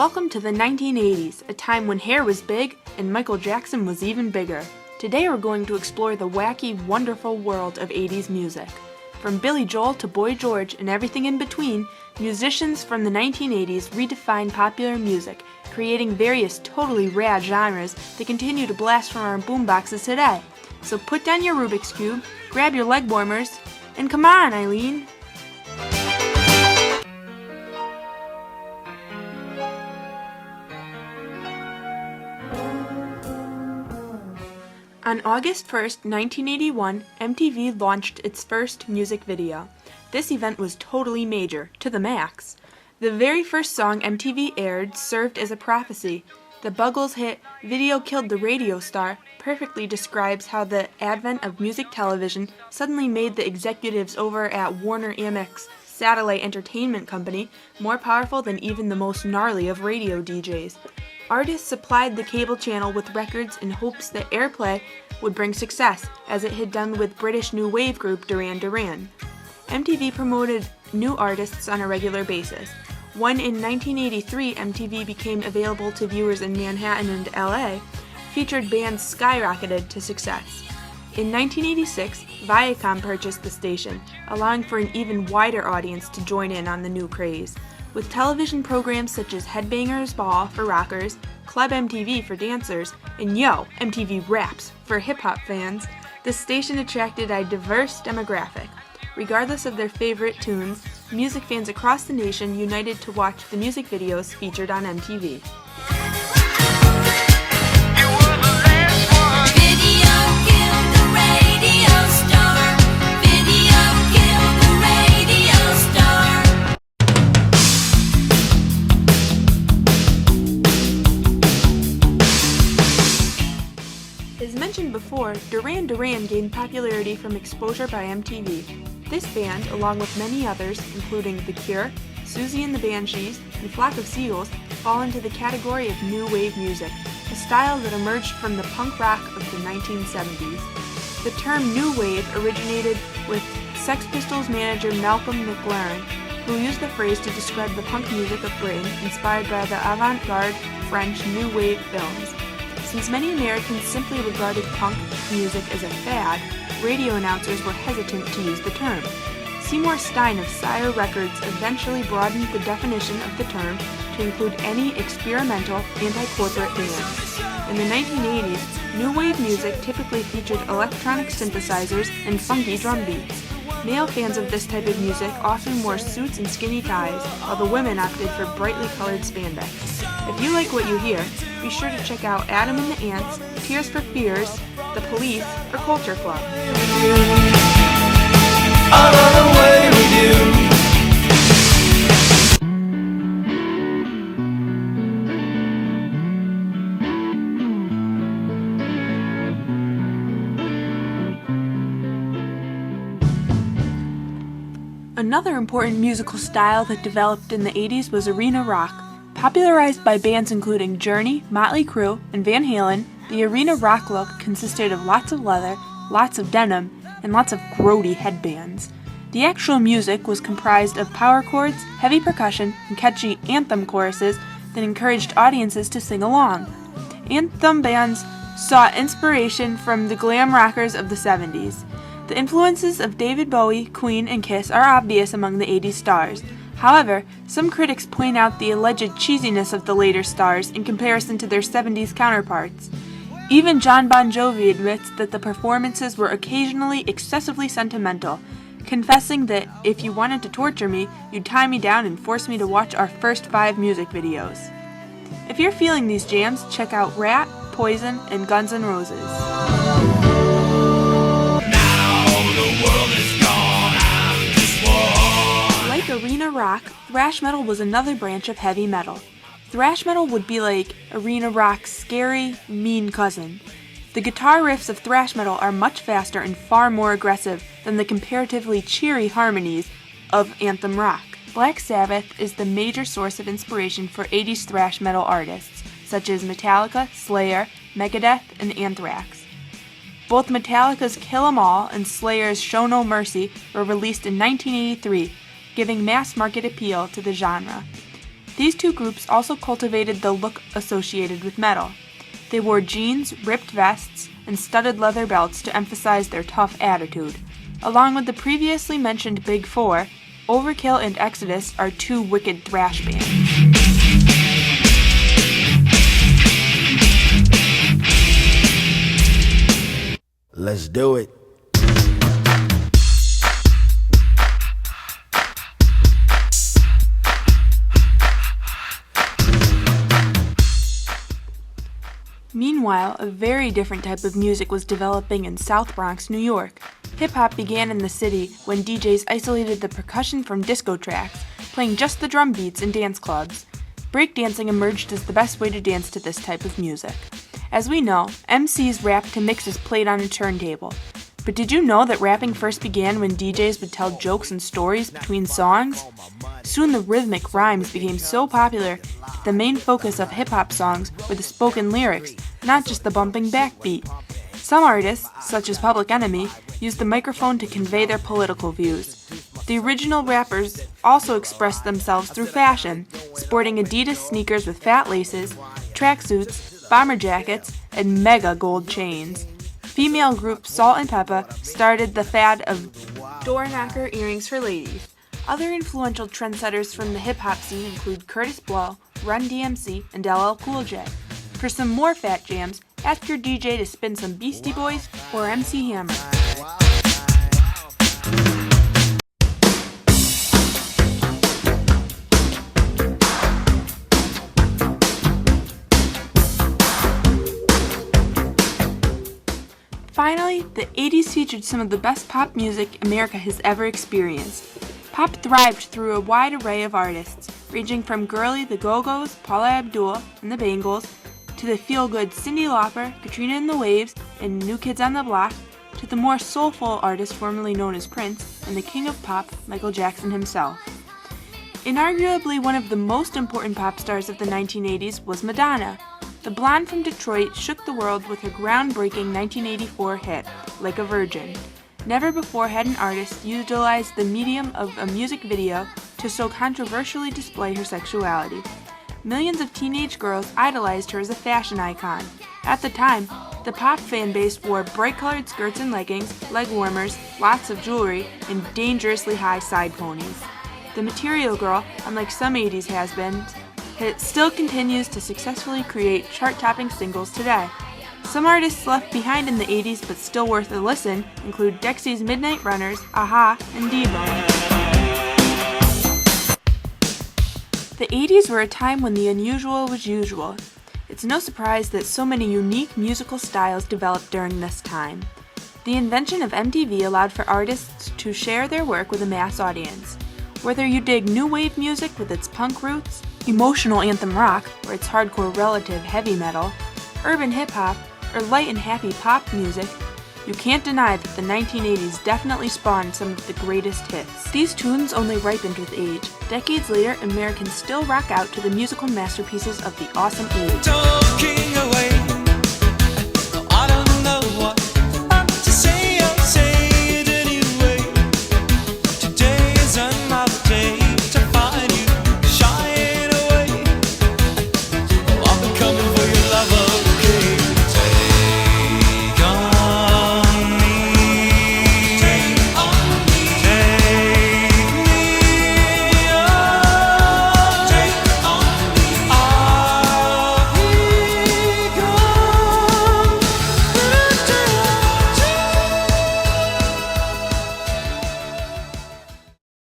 Welcome to the 1980s, a time when hair was big and Michael Jackson was even bigger. Today we're going to explore the wacky, wonderful world of 80s music. From Billy Joel to Boy George and everything in between, musicians from the 1980s redefined popular music, creating various totally rad genres that continue to blast from our boomboxes today. So put down your Rubik's Cube, grab your leg warmers, and come on, Eileen! On August 1st, 1981, MTV launched its first music video. This event was totally major, to the max. The very first song MTV aired served as a prophecy. The Buggles' hit "Video Killed the Radio Star" perfectly describes how the advent of music television suddenly made the executives over at Warner Amex Satellite Entertainment Company more powerful than even the most gnarly of radio DJs. Artists supplied the cable channel with records in hopes that airplay would bring success, as it had done with British new wave group Duran Duran. MTV promoted new artists on a regular basis. When in 1983 MTV became available to viewers in Manhattan and LA, featured bands skyrocketed to success. In 1986, Viacom purchased the station, allowing for an even wider audience to join in on the new craze. With television programs such as Headbangers Ball for rockers, Club MTV for dancers, and Yo! MTV Raps for hip-hop fans, the station attracted a diverse demographic. Regardless of their favorite tunes, music fans across the nation united to watch the music videos featured on MTV. As mentioned before, Duran Duran gained popularity from exposure by MTV. This band, along with many others, including The Cure, Susie and the Banshees, and Flock of Seagulls, fall into the category of new wave music, a style that emerged from the punk rock of the 1970s. The term new wave originated with Sex Pistols manager Malcolm McLaren, who used the phrase to describe the punk music of Britain inspired by the avant-garde French new wave films. Since many Americans simply regarded punk music as a fad, radio announcers were hesitant to use the term. Seymour Stein of Sire Records eventually broadened the definition of the term to include any experimental, anti-corporate band. In the 1980s, new wave music typically featured electronic synthesizers and funky drum beats. Male fans of this type of music often wore suits and skinny ties, while the women opted for brightly colored spandex. If you like what you hear, be sure to check out Adam and the Ants, Tears for Fears, The Police, or Culture Club. I'll run away with you. Another important musical style that developed in the 80s was arena rock. Popularized by bands including Journey, Motley Crue, and Van Halen, the arena rock look consisted of lots of leather, lots of denim, and lots of grody headbands. The actual music was comprised of power chords, heavy percussion, and catchy anthem choruses that encouraged audiences to sing along. Anthem bands sought inspiration from the glam rockers of the 70s. The influences of David Bowie, Queen, and Kiss are obvious among the 80s stars. However, some critics point out the alleged cheesiness of the later stars in comparison to their 70s counterparts. Even Jon Bon Jovi admits that the performances were occasionally excessively sentimental, confessing that if you wanted to torture me, you'd tie me down and force me to watch our first 5 music videos. If you're feeling these jams, check out Rat, Poison, and Guns N' Roses. Like arena rock, thrash metal was another branch of heavy metal. Thrash metal would be like arena rock's scary, mean cousin. The guitar riffs of thrash metal are much faster and far more aggressive than the comparatively cheery harmonies of anthem rock. Black Sabbath is the major source of inspiration for 80s thrash metal artists, such as Metallica, Slayer, Megadeth, and Anthrax. Both Metallica's Kill 'Em All and Slayer's Show No Mercy were released in 1983, giving mass market appeal to the genre. These two groups also cultivated the look associated with metal. They wore jeans, ripped vests, and studded leather belts to emphasize their tough attitude. Along with the previously mentioned Big Four, Overkill and Exodus are two wicked thrash bands. Let's do it. Meanwhile, a very different type of music was developing in South Bronx, New York. Hip-hop began in the city when DJs isolated the percussion from disco tracks, playing just the drum beats in dance clubs. Breakdancing emerged as the best way to dance to this type of music. As we know, MCs rapped to mixes played on a turntable. But did you know that rapping first began when DJs would tell jokes and stories between songs? Soon the rhythmic rhymes became so popular that the main focus of hip-hop songs were the spoken lyrics, not just the bumping backbeat. Some artists, such as Public Enemy, used the microphone to convey their political views. The original rappers also expressed themselves through fashion, sporting Adidas sneakers with fat laces, tracksuits, bomber jackets, and mega gold chains. Female group Salt and Peppa started the fad of door knocker earrings for ladies. Other influential trendsetters from the hip-hop scene include Kurtis Blow, Run DMC, and LL Cool J. For some more fat jams, ask your DJ to spin some Beastie Boys or MC Hammer. Finally, the 80s featured some of the best pop music America has ever experienced. Pop thrived through a wide array of artists, ranging from girly the Go-Go's, Paula Abdul and the Bangles, to the feel-good Cyndi Lauper, Katrina and the Waves, and New Kids on the Block, to the more soulful artists formerly known as Prince, and the king of pop, Michael Jackson himself. Inarguably one of the most important pop stars of the 1980s was Madonna. The blonde from Detroit shook the world with her groundbreaking 1984 hit, Like a Virgin. Never before had an artist utilized the medium of a music video to so controversially display her sexuality. Millions of teenage girls idolized her as a fashion icon. At the time, the pop fan base wore bright-colored skirts and leggings, leg warmers, lots of jewelry, and dangerously high side ponies. The Material Girl, unlike some 80s has-beens, it still continues to successfully create chart-topping singles today. Some artists left behind in the 80s but still worth a listen include Dexy's Midnight Runners, a-ha, and Devo. The 80s were a time when the unusual was usual. It's no surprise that so many unique musical styles developed during this time. The invention of MTV allowed for artists to share their work with a mass audience. Whether you dig new wave music with its punk roots, emotional anthem rock or its hardcore relative heavy metal, urban hip-hop, or light and happy pop music, you can't deny that the 1980s definitely spawned some of the greatest hits. These tunes only ripened with age. Decades later, Americans still rock out to the musical masterpieces of the awesome age. Talking away.